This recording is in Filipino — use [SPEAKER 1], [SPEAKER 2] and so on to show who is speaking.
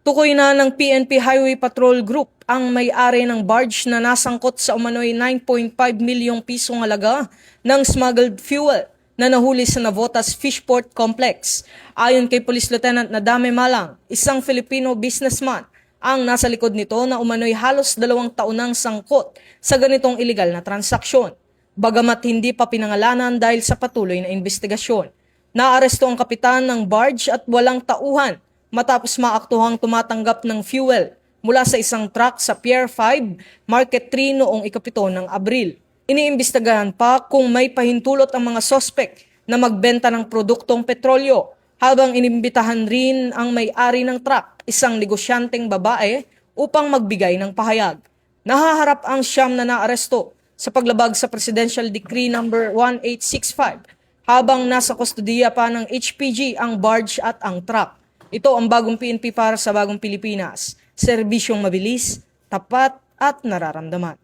[SPEAKER 1] Tukoy na ng PNP Highway Patrol Group ang may-ari ng barge na nasangkot sa umano'y 9.5 milyong pisong halaga ng smuggled fuel na nahuli sa Navotas Fishport Complex. Ayon kay Police Lieutenant Nadame Malang, isang Filipino businessman ang nasa likod nito na umano'y halos 2 taon nang sangkot sa ganitong iligal na transaksyon. Bagamat hindi pa pinangalanan dahil sa patuloy na investigasyon. Naaresto ang kapitan ng barge at walang tauhan matapos maaktuhang tumatanggap ng fuel mula sa isang truck sa Pier 5, Market 3 noong ika-7 ng Abril. Iniimbestigahan pa kung may pahintulot ang mga sospek na magbenta ng produktong petrolyo habang inimbitahan rin ang may-ari ng truck, isang negosyanteng babae, upang magbigay ng pahayag. Nahaharap ang siyam na naaresto sa paglabag sa Presidential Decree No. 1865 habang nasa kustodiya pa ng HPG ang barge at ang truck. Ito ang bagong PNP para sa bagong Pilipinas. Serbisyong mabilis, tapat at nararamdaman.